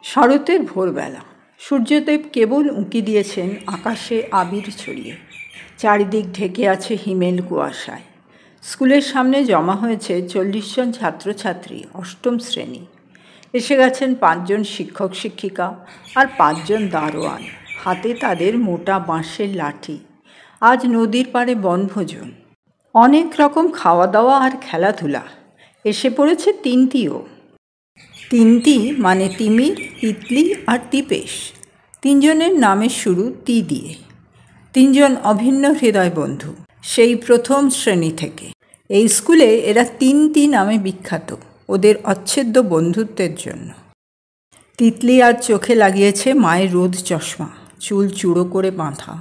শরতের ভোরবেলা সূর্যদেব কেবল উঁকি দিয়েছেন আকাশে আবির ছড়িয়ে। চারিদিক ঢেকে আছে হিমেল কুয়াশায়। স্কুলের সামনে জমা হয়েছে 40 জন ছাত্রছাত্রী, অষ্টম শ্রেণী। এসে গেছেন 5 জন শিক্ষক শিক্ষিকা আর 5 জন দারোয়ান, হাতে তাদের মোটা বাঁশের লাঠি। আজ নদীর পাড়ে বনভোজন, অনেক রকম খাওয়া দাওয়া আর খেলাধুলা। এসে পড়েছে তিনটিও। তিনটি মানে তিমির, তিতলি আর তিপেশ। 3 জনের নামের শুরু তি দিয়ে। 3 জন অভিন্ন হৃদয় বন্ধু, সেই প্রথম শ্রেণী থেকে। এই স্কুলে এরা 3টি নামে বিখ্যাত, ওদের অচ্ছেদ্য বন্ধুত্বের জন্য। তিতলি আজ চোখে লাগিয়েছে মায়ের রোদ চশমা, চুল চূড়ো করে বাঁধা,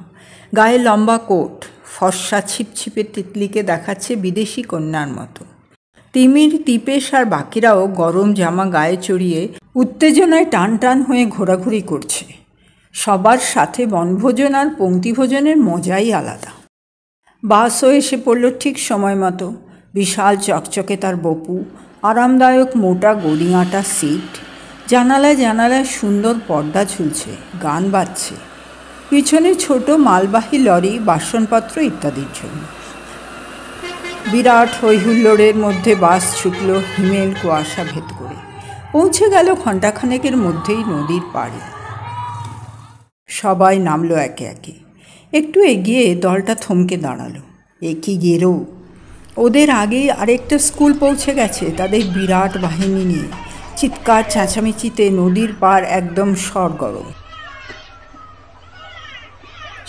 গায়ে লম্বা কোট। ফর্সা ছিপছিপে তিতলিকে দেখাচ্ছে বিদেশি কন্যার মতো। তিমির, তিপেশ আর বাকিরাও গরম জামা গায়ে চড়িয়ে উত্তেজনায় টান টান হয়ে ঘোরাঘুরি করছে। সবার সাথে বনভোজন আর পংক্তিভোজনের মজাই আলাদা। বাসও এসে পড়ল ঠিক সময় মতো। বিশাল চকচকে তার বপু, আরামদায়ক মোটা গড়িয়াঁটা সিট, জানালায় জানালায় সুন্দর পর্দা ঝুলছে, গান বাজছে। পিছনে ছোট মালবাহী লরি, বাসনপত্র ইত্যাদির জন্য। বিরাট হৈহুল্লোড়ের মধ্যে বাস ছুটল হিমেল কুয়াশা ভেদ করে। পৌঁছে গেল ঘণ্টাখানেকের মধ্যেই নদীর পাড়ে। সবাই নামলো একে একে। একটু এগিয়ে দলটা থমকে দাঁড়ালো। এ কি গেরো! ওদের আগেই আরেকটা স্কুল পৌঁছে গেছে তাদের বিরাট বাহিনী নিয়ে। চিৎকার চেঁচামেচিতে নদীর পাড় একদম সরগরম।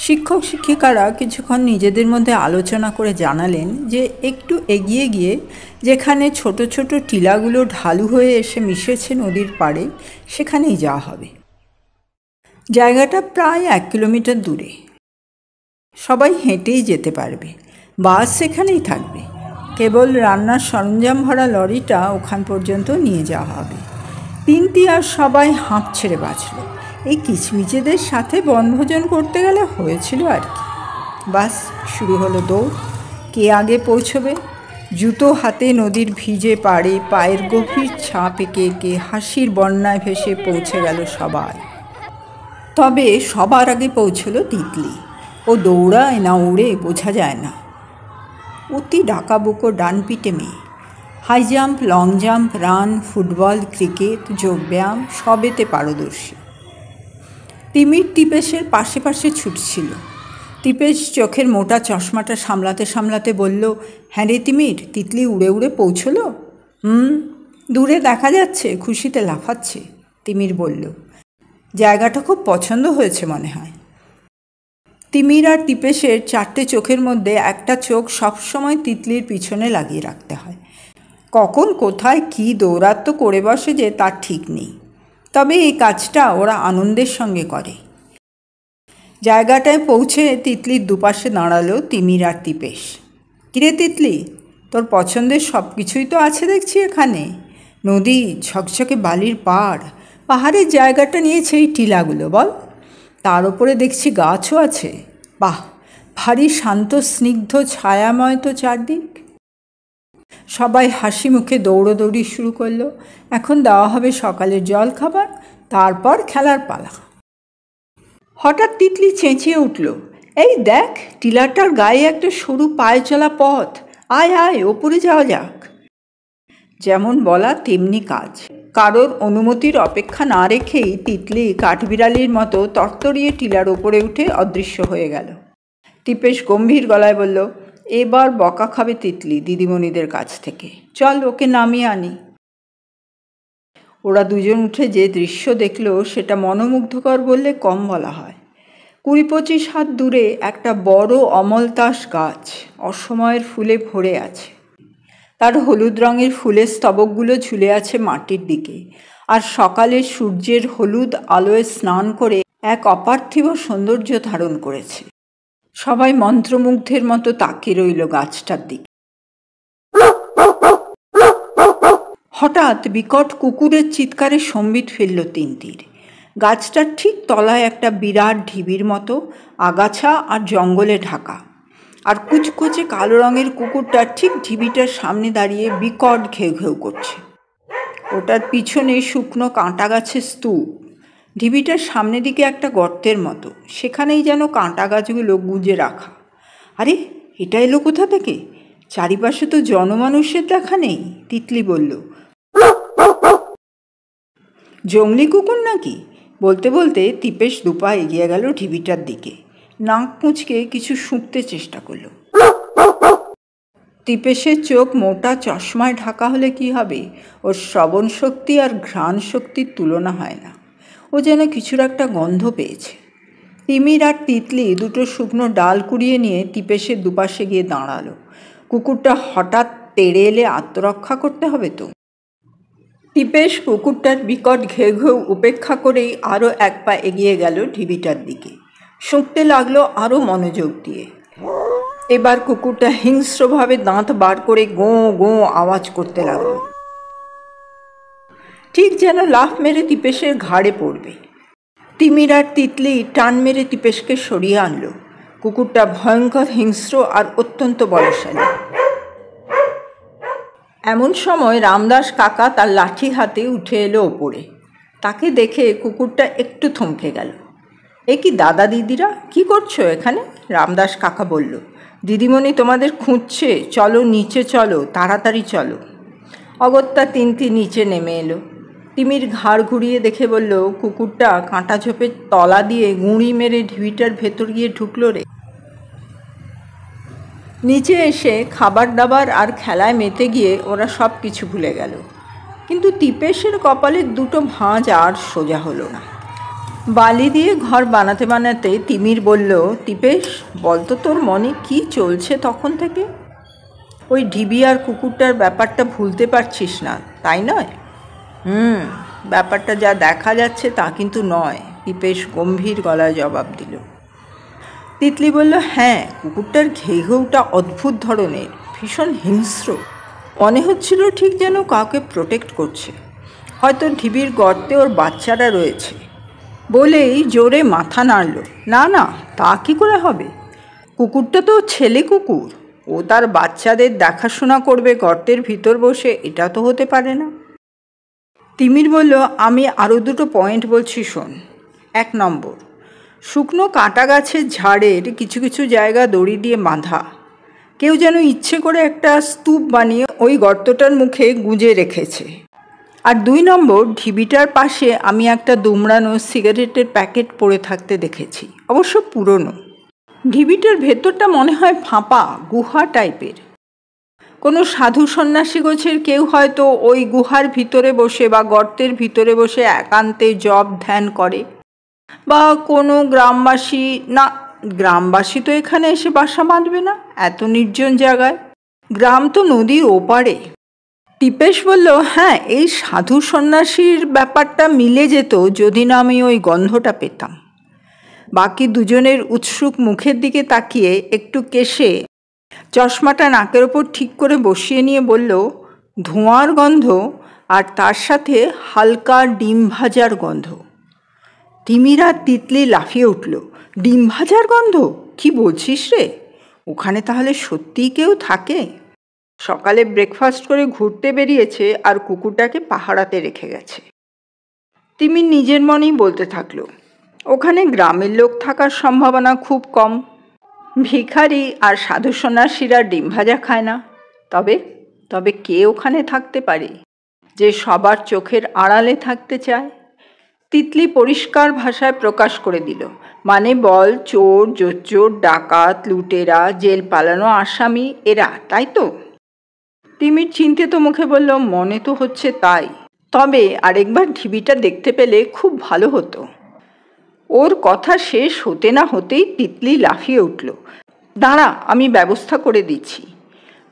শিক্ষক শিক্ষিকারা কিছুক্ষণ নিজেদের মধ্যে আলোচনা করে জানালেন যে একটু এগিয়ে গিয়ে যেখানে ছোট ছোট টিলাগুলো ঢালু হয়ে এসে মিশেছে নদীর পাড়ে, সেখানেই যাওয়া হবে। জায়গাটা প্রায় 1 কিলোমিটার দূরে। সবাই হেঁটেই যেতে পারবে, বাস সেখানেই থাকবে। কেবল রান্নার সরঞ্জাম ভরা লরিটা ওখান পর্যন্ত নিয়ে যাওয়া হবে। তিনটি আর সবাই হাঁপ ছেড়ে বাঁচল। এই কিচমিচেদের সাথে বনভোজন করতে গেলে হয়েছিল আর কি। বাস শুরু হলো দৌড়। কে আগে পৌঁছবে? জুতো হাতে নদীর ভিজে পাড়ে পায়ের গভীর ছাপ এঁকে এঁকে হাসির বন্যায় ভেসে পৌঁছে গেল সবাই। তবে সবার আগে পৌঁছলো তিতলি। ও দৌড়ায় না উড়ে বোঝা যায় না। অতি ডাকাবুকো ডানপিটে মেয়ে। High jump, long jump, run, football, cricket, যোগব্যায়াম সবেতে পারদর্শী। তিমির তিপেশের পাশে পাশে ছুটছিল। তিপেশ চোখের মোটা চশমাটা সামলাতে সামলাতে বলল, হ্যাঁ রে তিমির, তিতলি উড়ে উড়ে পৌঁছলো। দূরে দেখা যাচ্ছে, খুশিতে লাফাচ্ছে। তিমির বলল, জায়গাটা খুব পছন্দ হয়েছে মনে হয়। তিমির আর তিপেশের 4টে চোখের মধ্যে একটা চোখ সবসময় তিতলির পিছনে লাগিয়ে রাখতে হয়। কখন কোথায় কী দৌরাত্ম্য করে বসে যে তার ঠিক নেই। তবে এই কাজটা ওরা আনন্দের সঙ্গে করে। জায়গাটায় পৌঁছে তিতলির দুপাশে দাঁড়ালো তিমির আর তিপেশ। কিরে তিতলি, তোর পছন্দের সব কিছুই তো আছে দেখছি এখানে। নদী, ঝকঝকে বালির পাড়, পাহাড়ের জায়গাটা নিয়েছে এই টিলাগুলো, বল। তার ওপরে দেখছি গাছও আছে। বাহ, ভারী শান্ত স্নিগ্ধ ছায়াময় তো চারদিক। সবাই হাসি মুখে দৌড়োদৌড়ি শুরু করলো। এখন দেওয়া হবে সকালের জল খাবার, তারপর খেলার পালা। হঠাৎ তিতলি চেঁচিয়ে উঠল, এই দেখ, টিলাটার গায়ে একটা সরু পায়ে চলা পথ। আয় আয়, ওপরে যাওয়া যাক। যেমন বলা তেমনি কাজ। কারোর অনুমতির অপেক্ষা না রেখেই তিতলি কাঠবিড়ালির মতো তরতরিয়ে টিলার ওপরে উঠে অদৃশ্য হয়ে গেল। তিপেশ গম্ভীর গলায় বলল, এবার বকা খাবে তিতলি দিদিমণিদের কাছ থেকে। চল ওকে নামিয়ে আনি। ওরা দুজন উঠে যে দৃশ্য দেখল সেটা মনোমুগ্ধকর বললে কম বলা হয়। 20-25 হাত দূরে একটা বড় অমলতাস গাছ অসময়ের ফুলে ভরে আছে। তার হলুদ রঙের ফুলের স্তবকগুলো ঝুলে আছে মাটির দিকে, আর সকালে সূর্যের হলুদ আলোয় স্নান করে এক অপার্থিব সৌন্দর্য ধারণ করেছে। সবাই মন্ত্রমুগ্ধের মতো তাকিয়ে রইল গাছটার দিকে। হঠাৎ বিকট কুকুরের চিৎকারে সম্বিত ফেলল তিনটির। গাছটার ঠিক তলায় একটা বিরাট ঢিবির মতো, আগাছা আর জঙ্গলে ঢাকা। আর কুচকুচে কালো রঙের কুকুরটা ঠিক ঢিবিটার সামনে দাঁড়িয়ে বিকট ঘেউ ঘেউ করছে। ওটার পিছনে শুকনো কাঁটা গাছের স্তূপ, ঢিবিটার সামনের দিকে একটা গর্তের মতো, সেখানেই যেন কাঁটা গাছগুলো গুঁজে রাখা। আরে, এটা এলো কোথা থেকে? চারিপাশে তো জনমানুষের দেখা নেই। তিতলি বলল, জংলি কুকুর নাকি? বলতে বলতে তিপেশ দুপা এগিয়ে গেল ঢিবিটার দিকে। নাক মুচকে কিছু শুঁকতে চেষ্টা করলো। তিপেশের চোখ মোটা চশমায় ঢাকা হলে কি হবে, ওর শ্রবণ শক্তি আর ঘ্রাণ শক্তির তুলনা হয় না। ও যেন কিছুর একটা গন্ধ পেয়েছে। তিমির আর তিতলি দুটো শুকনো ডাল কুড়িয়ে নিয়ে তিপেশের দুপাশে গিয়ে দাঁড়ালো। কুকুরটা হঠাৎ তেড়ে এলে আত্মরক্ষা করতে হবে তো। তিপেশ কুকুরটার বিকট ঘেউ ঘেউ উপেক্ষা করেই আরও এক পা এগিয়ে গেল ঢিবিটার দিকে। শুঁকতে লাগলো আরও মনোযোগ দিয়ে। এবার কুকুরটা হিংস্রভাবে দাঁত বার করে গোঁ গোঁ আওয়াজ করতে লাগলো, ঠিক যেন লাফ মেরে তিপেশের ঘাড়ে পড়বে। তিমির আর তিতলি টান মেরে তিপেশকে সরিয়ে আনলো। কুকুরটা ভয়ঙ্কর হিংস্র আর অত্যন্ত বলশালী। এমন সময় রামদাস কাকা তার লাঠি হাতে উঠে এলো ওপরে। তাকে দেখে কুকুরটা একটু থমকে গেল। এ কি দাদা দিদিরা, কি করছো এখানে? রামদাস কাকা বলল, দিদিমণি তোমাদের খুঁজছে, চলো নিচে চলো, তাড়াতাড়ি চলো। অগত্যা তিনটি নিচে নেমে এলো। তিমির ঘাড় ঘুরিয়ে দেখে বলল, কুকুরটা কাঁটা ঝোপের তলা দিয়ে গুঁড়ি মেরে ঢিবিটার ভেতর গিয়ে ঢুকলো রে। নিচে এসে খাবার দাবার আর খেলায় মেতে গিয়ে ওরা সব কিছু ভুলে গেল। কিন্তু তিপেশের কপালের দুটো ভাঁজ আর সোজা হলো না। বালি দিয়ে ঘর বানাতে বানাতে তিমির বলল, তিপেশ, বলতো তোর মনে কি চলছে তখন থেকে? ওই ঢিবি আর কুকুরটার ব্যাপারটা ভুলতে পারছিস না, তাই নয়? ব্যাপারটা যা দেখা যাচ্ছে তা কিন্তু নয়, তিপেশ গম্ভীর গলায় জবাব দিল। তিতলি বলল, হ্যাঁ, কুকুরটার ঘেঘেউটা অদ্ভুত ধরনের, ভীষণ হিংস্র। মনে হচ্ছিল ঠিক যেন কাউকে প্রোটেক্ট করছে। হয়তো ঢিবির গর্তে ওর বাচ্চারা রয়েছে। বলেই জোরে মাথা নাড়ল। না না, তা কী করে হবে? কুকুরটা তো ছেলে কুকুর, ও তার বাচ্চাদের দেখাশোনা করবে গর্তের ভিতর বসে, এটা তো হতে পারে না। তিমির বলল, আমি আরও দুটো পয়েন্ট বলছি শোন। 1 নম্বর, শুকনো কাঁটা গাছের ঝাড়ের কিছু কিছু জায়গা দড়ি দিয়ে বাঁধা। কেউ যেন ইচ্ছে করে একটা স্তূপ বানিয়ে ওই গর্তটার মুখে গুঁজে রেখেছে। আর 2 নম্বর, ঢিবিটার পাশে আমি একটা দুমড়ানো সিগারেটের প্যাকেট পড়ে থাকতে দেখেছি, অবশ্য পুরনো। ঢিবিটার ভেতরটা মনে হয় ফাঁপা, গুহা টাইপের। কোনো সাধু সন্ন্যাসী গোছের কেউ হয়তো ওই গুহার ভিতরে বসে বা গর্তের ভিতরে বসে একান্তে জপ ধ্যান করে। বা কোনো গ্রামবাসী, না, গ্রামবাসী তো এখানে এসে বাসা বাঁধবে না এত নির্জন জায়গায়। গ্রাম তো নদীর ওপারে। তিপেশ বলল, হ্যাঁ, এই সাধু সন্ন্যাসীর ব্যাপারটা মিলে যেত যদি না আমি ওই গন্ধটা পেতাম। বাকি দুজনের উৎসুক মুখের দিকে তাকিয়ে একটু কেশে চশমাটা নাকের ওপর ঠিক করে বসিয়ে নিয়ে বলল, ধোঁয়ার গন্ধ আর তার সাথে হালকা ডিম ভাজার গন্ধ। তিমির আর তিতলি লাফিয়ে উঠল। ডিম ভাজার গন্ধ? কি বলছিস রে? ওখানে তাহলে সত্যিই কেউ থাকে? সকালে ব্রেকফাস্ট করে ঘুরতে বেরিয়েছে আর কুকুরটাকে পাহারাতে রেখে গেছে। তিমির নিজের মনেই বলতে থাকলো, ওখানে গ্রামের লোক থাকার সম্ভাবনা খুব কম। ভিখারি আর সাধু সন্ন্যাসীরা ডিম ভাজা খায় না। তবে তবে কে ওখানে থাকতে পারে যে সবার চোখের আড়ালে থাকতে চায়? তিতলি পরিষ্কার ভাষায় প্রকাশ করে দিল, মানে বল, চোর, জোচ্চোর, ডাকাত, লুটেরা, জেল পালানো আসামি, এরা, তাই তো? তিমির চিন্তিত মুখে বলল, মনে তো হচ্ছে তাই, তবে আরেকবার ঢিবিটা দেখতে পেলে খুব ভালো হতো। ওর কথা শেষ হতে না হতেই তিতলি লাফিয়ে উঠল। দাঁড়া, আমি ব্যবস্থা করে দিচ্ছি।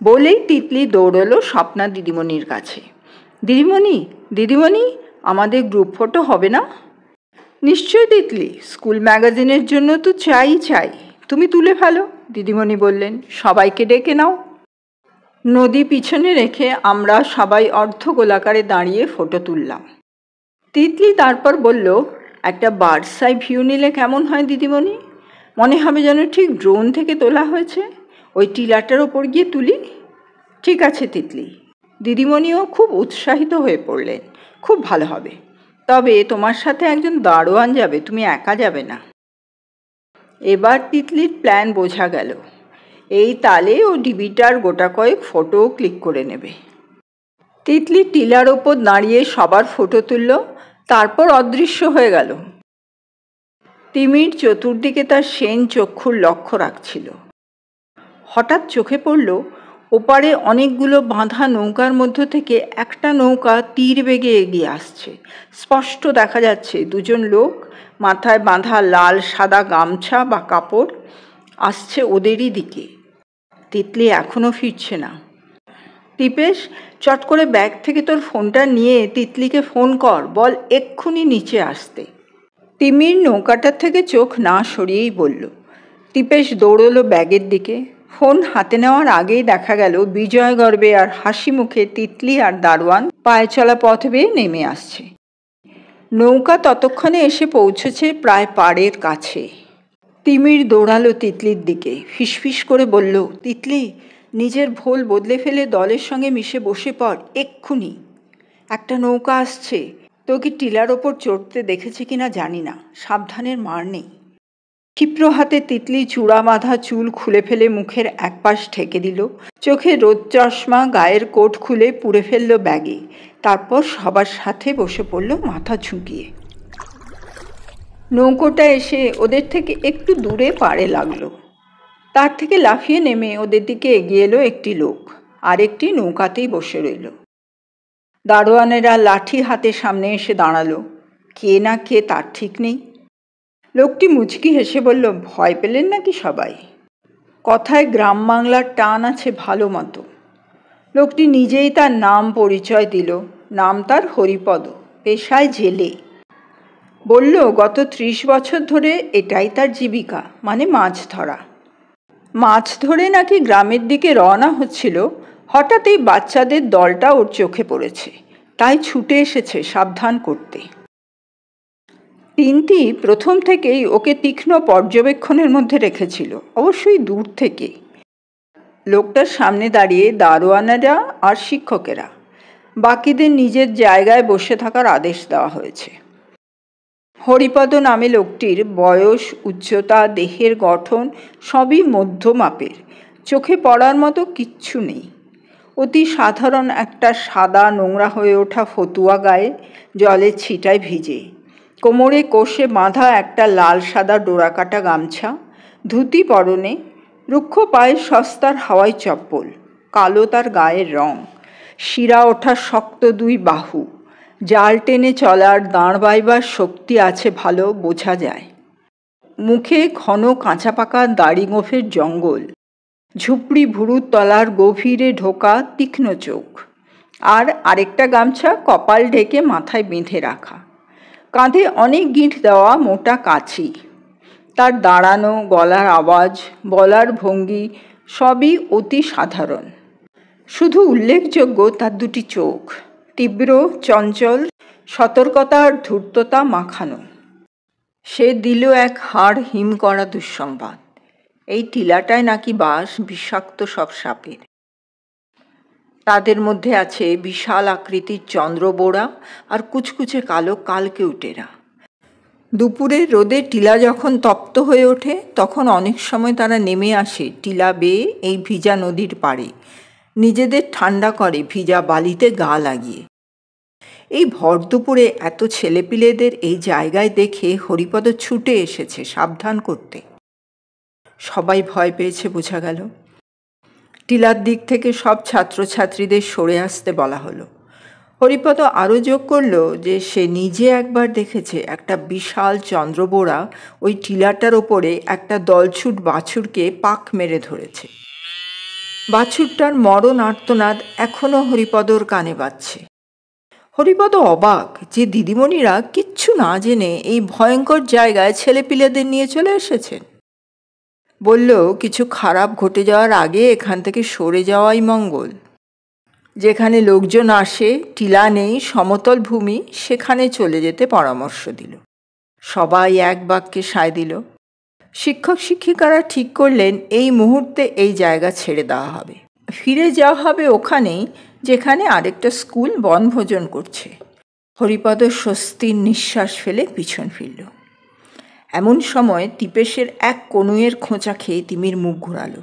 বলেই তিতলি দৌড়লো স্বপ্না দিদিমণির কাছে। দিদিমণি, দিদিমণি, আমাদের গ্রুপ ফটো হবে না? নিশ্চয় তিতলি, স্কুল ম্যাগাজিনের জন্য তো চাই চাই, তুমি তুলে ফেলো, দিদিমণি বললেন। সবাইকে ডেকে নাও। নদী পিছনে রেখে আমরা সবাই অর্ধ গোলাকারে দাঁড়িয়ে ফটো তুললাম। তিতলি তারপর বলল, একটা বার্ডস আই ভিউ নিলে কেমন হয় দিদিমণি? মনে হবে যেন ঠিক ড্রোন থেকে তোলা হয়েছে। ওই টিলাটার ওপর গিয়ে তুলি। ঠিক আছে তিতলি। দিদিমণিও খুব উৎসাহিত হয়ে পড়লেন। খুব ভালো হবে। তবে তোমার সাথে একজন দারোয়ান যাবে, তুমি একা যাবে না। এবার তিতলির প্ল্যান বোঝা গেল। এই তালে ও ডিবিটার গোটা কয়েক ফটোও ক্লিক করে নেবে। তিতলি টিলার ওপর দাঁড়িয়ে সবার ফটো তুলল, তারপর অদৃশ্য হয়ে গেল। তিমির চতুর্দিকে তার সেন চক্ষুর লক্ষ্য রাখছিল। হঠাৎ চোখে পড়ল ওপারে অনেকগুলো বাঁধা নৌকার মধ্য থেকে একটা নৌকা তীর বেগে এগিয়ে আসছে। স্পষ্ট দেখা যাচ্ছে দুজন লোক, মাথায় বাঁধা লাল সাদা গামছা বা কাপড়, আসছে ওদেরই দিকে। তিতলি এখনও ফিরছে না। দীপেশ, চট করে ব্যাগ থেকে তোর ফোনটা নিয়ে তিতলিকে ফোন কর, বল এক্ষুনি নিচে আসতে। তিমির নৌকাটার থেকে চোখ না সরিয়েই বলল। দীপেশ দৌড়লো ব্যাগের দিকে। ফোন হাতে নেওয়ার আগেই দেখা গেল বিজয় গর্বে আর হাসি মুখে তিতলি আর দারোয়ান পায়ে চলা পথ বেয়ে নেমে আসছে। নৌকা ততক্ষণে এসে পৌঁছেছে প্রায় পাড়ের কাছে। তিমির দৌড়ালো তিতলির দিকে, ফিসফিস করে বলল, তিতলি, নিজের ভুল বদলে ফেলে দলের সঙ্গে মিশে বসে পড় এক্ষুনি। একটা নৌকা আসছে, তোকে টিলার ওপর চড়তে দেখেছে কিনা জানি না, সাবধানের মার নেই। ক্ষিপ্র হাতে তিতলি চূড়া বাঁধা চুল খুলে ফেলে মুখের একপাশ ঢেকে দিল, চোখে রোদ চশমা, গায়ের কোট খুলে পুরে ফেললো ব্যাগে, তারপর সবার সাথে বসে পড়ল মাথা ঝুঁকিয়ে। নৌকোটা এসে ওদের থেকে একটু দূরে পাড়ে লাগলো। তার থেকে লাফিয়ে নেমে ওদের দিকে এগিয়ে এলো একটি লোক, আরেকটি নৌকাতেই বসে রইল। দারোয়ানেরা লাঠি হাতে সামনে এসে দাঁড়ালো। কে না কে তার ঠিক নেই। লোকটি মুচকি হেসে বলল, ভয় পেলেন নাকি সবাই? কথায় গ্রাম বাংলার টান আছে ভালো মতো। লোকটি নিজেই তার নাম পরিচয় দিল। নাম তার হরিপদ, পেশায় জেলে। বলল গত 30 বছর ধরে এটাই তার জীবিকা, মানে মাছ ধরা। মাছ ধরে নাকি গ্রামের দিকে রওনা হচ্ছিল, হঠাৎ এই বাচ্চাদের দলটা ওর চোখে পড়েছে, তাই ছুটে এসেছে সাবধান করতে। তিনটি প্রথম থেকেই ওকে তীক্ষ্ণ পর্যবেক্ষণের মধ্যে রেখেছিল, অবশ্যই দূর থেকে। লোকটার সামনে দাঁড়িয়ে দারোয়ানেরা আর শিক্ষকেরা, বাকিদের নিজের জায়গায় বসে থাকার আদেশ দেওয়া হয়েছে। হরিপদ নামে লোকটির বয়স, উচ্চতা, দেহের গঠন সবই মধ্য মাপের, চোখে পড়ার মতো কিচ্ছু নেই। অতি সাধারণ একটা সাদা নোংরা হয়ে ওঠা ফতুয়া গায়ে জলের ছিটায় ভিজে, কোমরে কোষে বাঁধা একটা লাল সাদা ডোরাকাটা গামছা, ধুতি পরনে, রুক্ষ পায়ে সস্তার হাওয়াই চপ্পল, কালো তার গায়ের রং, শিরা ওঠা শক্ত দুই বাহু, জাল টেনে চলার দাঁড় বাইবার শক্তি আছে ভালো বোঝা যায়। মুখে ঘন কাঁচা পাকা দাড়ি গোঁফের জঙ্গল, ঝুপড়ি ভুরুর তলার গভীরে ঢোকা তীক্ষ্ণ চোখ, আর আরেকটা গামছা কপাল ঢেকে মাথায় বেঁধে রাখা, কাঁধে অনেক গিঁট দেওয়া মোটা কাছি। তার দাঁড়ানো, গলার আওয়াজ, বলার ভঙ্গি সবই অতি সাধারণ। শুধু উল্লেখযোগ্য তার দুটি চোখ, তীব্র, চঞ্চল, সতর্কতা আর ধূর্ততা মাখানো। সে দিল এক হাড় হিম করা দুঃসংবাদ, এই টিলাটায় নাকি বাস বিষাক্ত সব সাপের। তাদের মধ্যে আছে বিশাল আকৃতির চন্দ্রবোড়া আর কুচকুচে কালো কালকেউটেরা। দুপুরে রোদে টিলা যখন তপ্ত হয়ে ওঠে, তখন অনেক সময় তারা নেমে আসে টিলা বেয়ে এই ভিজা নদীর পাড়ে, নিজেদের ঠান্ডা করে ভিজা বালিতে গা লাগিয়ে। এই ভর দুপুরে এত ছেলেপিলেদের এই জায়গায় দেখে হরিপদ ছুটে এসেছে সাবধান করতে। সবাই ভয় পেয়েছে বোঝা গেল। টিলার দিক থেকে সব ছাত্রছাত্রীদের সরে আসতে বলা হলো। হরিপদ আরও যোগ করল যে সে নিজে একবার দেখেছে একটা বিশাল চন্দ্রবোড়া ওই টিলাটার ওপরে একটা দলছুট বাছুরকে পাক মেরে ধরেছে। বাছুরটার মরণ আর্তনাদ এখনও হরিপদর কানে বাজছে। হরিপদ অবাক যে দিদিমণিরা কিচ্ছু না জেনে এই ভয়ঙ্কর জায়গায় ছেলেপিলেদের নিয়ে চলে এসেছেন। বলল, কিছু খারাপ ঘটে যাওয়ার আগে এখান থেকে সরে যাওয়াই মঙ্গল। যেখানে লোকজন আসে, টিলা নেই, সমতল ভূমি, সেখানে চলে যেতে পরামর্শ দিল। সবাই এক বাক্যে সায় দিল। শিক্ষক শিক্ষিকারা ঠিক করলেন এই মুহূর্তে এই জায়গা ছেড়ে দেওয়া হবে, ফিরে যাওয়া হবে ওখানেই যেখানে আরেকটা স্কুল বনভোজন করছে। হরিপদ স্বস্তির নিঃশ্বাস ফেলে পিছন ফিরল। এমন সময় তিপেশের এক কনুইয়ের খোঁচা খেয়ে তিমির মুখ ঘোরালো।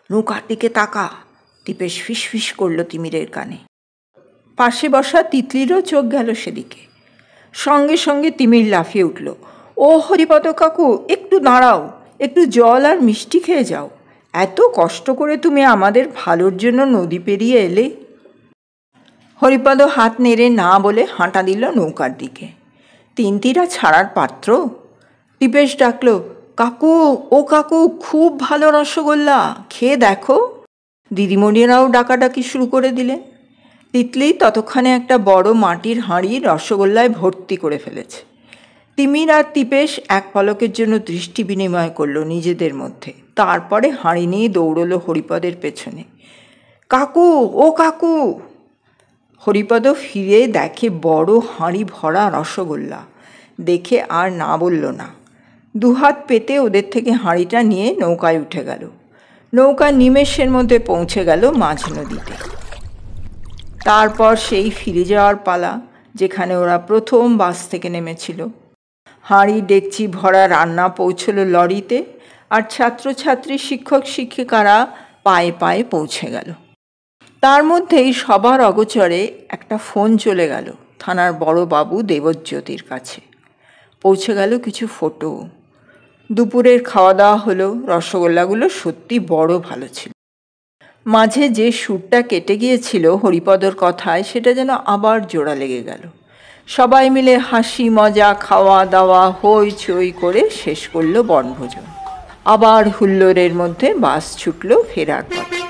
নৌকার দিকে তাকা, তিপেশ ফিসফিস করল তিমিরের কানে। পাশে বসা তিতলিরও চোখ গেল সেদিকে। সঙ্গে সঙ্গে তিমির লাফিয়ে উঠল। ও হরিপদ কাকু, একটু দাঁড়াও, একটু জল আর মিষ্টি খেয়ে যাও। এত কষ্ট করে তুমি আমাদের ভালোর জন্য নদী পেরিয়ে এলে। হরিপদ হাত নেড়ে না বলে হাঁটা দিল নৌকার দিকে। তিনতিরা ছাড়ার পাত্র? তিপেশ ডাকল, কাকু, ও কাকু, খুব ভালো রসগোল্লা, খেয়ে দেখো। দিদিমণিরাও ডাকাডাকি শুরু করে দিলেন। তিতলি ততক্ষণে একটা বড় মাটির হাঁড়ি রসগোল্লায় ভর্তি করে ফেলেছে। তিমির আর তিপেশ এক পলকের জন্য দৃষ্টি বিনিময় করল নিজেদের মধ্যে। তারপরে হাঁড়ি নিয়ে দৌড়লো হরিপদের পেছনে। কাকু, ও কাকু! হরিপদ ফিরে দেখে বড় হাঁড়ি ভরা রসগোল্লা। দেখে আর না বলল না। দুহাত পেতে ওদের থেকে হাঁড়িটা নিয়ে নৌকায় উঠে গেল। নৌকা নিমেষের মধ্যে পৌঁছে গেল মাঝ নদীতে। তারপর সেই ফিরে যাওয়ার পালা, যেখানে ওরা প্রথম বাস থেকে নেমেছিল। হাঁড়ি ডেকচি ভরা রান্না পৌঁছলো লরিতে, আর ছাত্রছাত্রী, শিক্ষক শিক্ষিকারা পায়ে পায়ে পৌঁছে গেল। তার মধ্যেই সবার অগোচরে একটা ফোন চলে গেল থানার বড় বাবু দেবজ্যোতির কাছে। পৌঁছে গেল কিছু ফটো। দুপুরের খাওয়া দাওয়া হলো। রসগোল্লাগুলো সত্যি বড় ভালো ছিল। মাঝে যে সুরটা কেটে গিয়েছিল হরিপদর কথায়, সেটা যেন আবার জোড়া লেগে গেল। সবাই মিলে হাসি মজা, খাওয়া দাওয়া, হই চই করে শেষ করলো বনভোজন। আবার হুল্লোড়ের মধ্যে বাস ছুটল ফেরার পথে।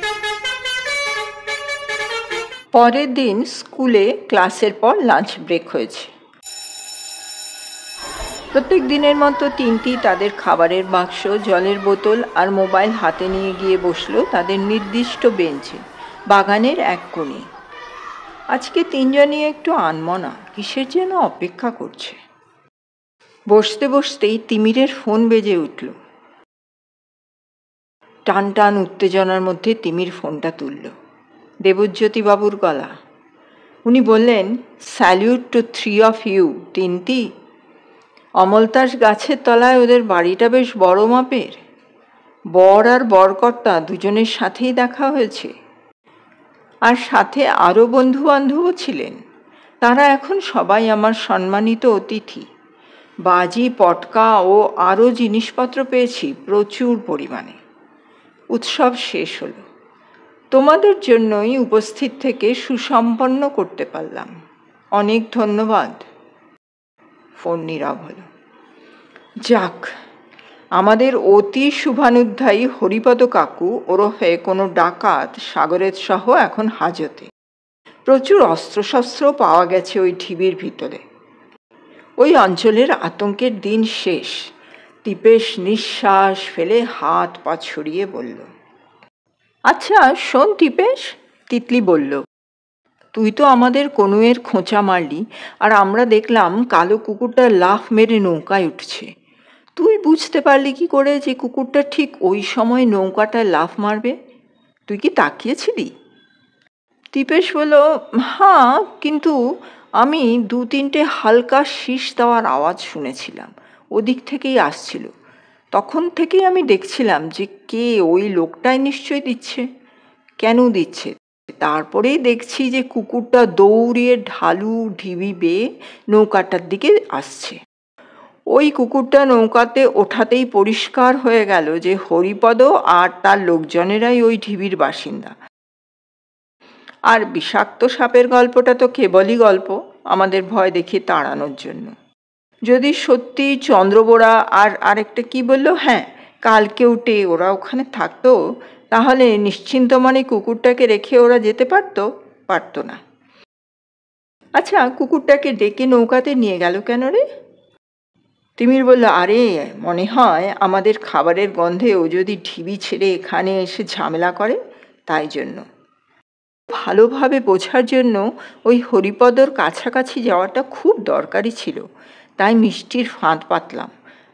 পরের দিন স্কুলে ক্লাসের পর লাঞ্চ ব্রেক হয়েছে। প্রত্যেক দিনের মতো তিনটি তাদের খাবারের বাক্স, জলের বোতল আর মোবাইল হাতে নিয়ে গিয়ে বসলো তাদের নির্দিষ্ট বেঞ্চে, বাগানের এক কোণে। আজকে তিনজনই একটু আনমনা, কিসের যেন অপেক্ষা করছে। বসতে বসতেই তিমিরের ফোন বেজে উঠল। টান টান উত্তেজনার মধ্যে তিমির ফোনটা তুলল। দেবজ্যোতি বাবুর গলা। উনি বললেন, স্যালিউট টু 3 of you, তিনটি। অমলতাস গাছের তলায় ওদের বাড়িটা বেশ বড় মাপের। বর আর বরকর্তা দুজনের সাথেই দেখা হয়েছে, আর সাথে আরও বন্ধু বান্ধবও ছিলেন। তারা এখন সবাই আমার সম্মানিত অতিথি। বাজি, পটকা ও আরও জিনিসপত্র পেয়েছি প্রচুর পরিমাণে। উৎসব শেষ হলো। তোমাদের জন্যই উপস্থিত থেকে সুসম্পন্ন করতে পারলাম। অনেক ধন্যবাদ। ফোন নীরব হলো। যাক, আমাদের অতি শুভানুধ্যায়ী হরিপদ কাকু ওরফে কোনো ডাকাত সাগরের সহ এখন হাজতে। প্রচুর অস্ত্রশস্ত্র পাওয়া গেছে ওই ঢিবির ভিতরে। ওই অঞ্চলের আতঙ্কের দিন শেষ। তিপেশ নিঃশ্বাস ফেলে হাত পা ছড়িয়ে বলল, আচ্ছা শোন তিপেশ, তিতলি বলল, তুই তো আমাদের কনুয়ের খোঁচা মারলি, আর আমরা দেখলাম কালো কুকুরটা লাফ মেরে নৌকায় উঠছে। তুই বুঝতে পারলি কি করে যে কুকুরটা ঠিক ওই সময় নৌকাটায় লাফ মারবে? তুই কি তাকিয়েছিলি? তিপেশ বলল, হ্যাঁ, কিন্তু আমি 2-3টে হালকা শীষ দেওয়ার আওয়াজ শুনেছিলাম, ওদিক থেকেই আসছিল। তখন থেকেই আমি দেখছিলাম যে কে, ওই লোকটাই নিশ্চয়ই দিচ্ছে। কেন দিচ্ছে? তারপরেই দেখছি যে কুকুরটা দৌড়িয়ে ঢালু ঢিবি বেয়ে নৌকাটার দিকে আসছে। ওই কুকুরটা নৌকাতে ওঠাতেই পরিষ্কার হয়ে গেল যে হরিপদ আর তার লোকজনেরাই ওই ঢিবির বাসিন্দা। আর বিষাক্ত সাপের গল্পটা তো কেবলই গল্প, আমাদের ভয় দেখিয়ে তাড়ানোর জন্য। যদি সত্যি চন্দ্রবোড়া আর আরেকটা কি বললো, হ্যাঁ, কালকে উঠে ওরা ওখানে থাকতো, তাহলে নিশ্চিন্ত মানে কুকুরটাকে রেখে ওরা যেতে পারতো না। আচ্ছা, কুকুরটাকে ডেকে নৌকাতে নিয়ে গেল কেন রে? তিমির বলল, আরে মনে হয় আমাদের খাবারের গন্ধে ও যদি ঢিবি ছেড়ে এখানে এসে ঝামেলা করে, তাই জন্য। ভালোভাবে বোঝার জন্য ওই হরিপদর কাছাকাছি যাওয়াটা খুব দরকারি ছিল, তাই মিষ্টির ফাঁদ পাতলাম।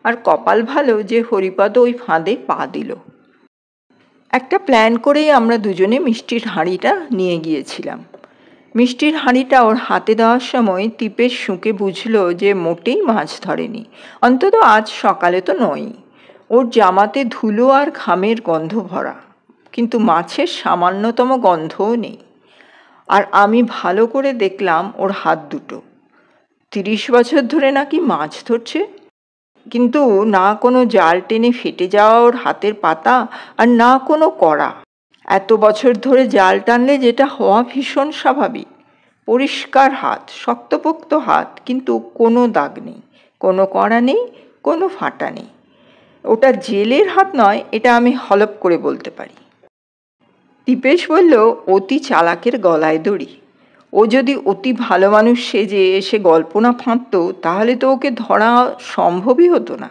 আর কপাল ভালো যে হরিপদ ওই ফাঁদে পা দিল। একটা প্ল্যান করেই আমরা দুজনে মিষ্টির হাঁড়িটা নিয়ে গিয়েছিলাম। মিষ্টির হাঁড়িটা ওর হাতে দেওয়ার সময় টিপের শুঁকে বুঝল যে মোটেই মাছ ধরেনি, অন্তত আজ সকালে তো নয়। ওর জামাতে ধুলো আর ঘামের গন্ধ ভরা, কিন্তু মাছের সামান্যতম গন্ধও নেই। আর আমি ভালো করে দেখলাম ওর হাত দুটো। 30 বছর ধরে নাকি মাছ ধরছে, কিন্তু না কোনো জাল টেনে ফেটে যাওয়া ওর হাতের পাতা, আর না কোনো কড়া। এত বছর ধরে জাল টানলে যেটা হওয়া ভীষণ স্বাভাবিক। পরিষ্কার হাত, শক্তপোক্ত হাত, কিন্তু কোনো দাগ নেই, কোনো কড়া নেই, কোনো ফাটা নেই। ওটা জেলের হাত নয়, এটা আমি হলপ করে বলতে পারি। দীপেশ বলল, অতি চালাকের গলায় দড়ি। ও যদি অতি ভালো মানুষ সেজে এসে গল্প না ফাঁদত, তাহলে তো ওকে ধরা সম্ভবই হতো না।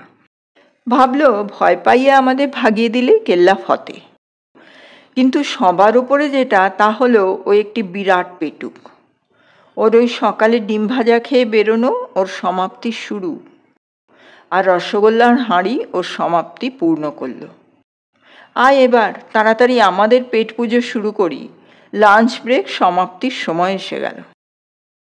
ভাবল ভয় পাইয়ে আমাদের ভাগিয়ে দিলে কেল্লা ফতে। কিন্তু সবার উপরে যেটা, তা হলো ও একটি বিরাট পেটুক। ওর ওই সকালে ডিম ভাজা খেয়ে বেরোনো ওর সমাপ্তির শুরু, আর রসগোল্লার হাঁড়ি ওর সমাপ্তি পূর্ণ করল। আয় এবার তাড়াতাড়ি আমাদের পেট পুজো শুরু করি, লাঞ্চ ব্রেক সমাপ্তির সময় এসে গেল।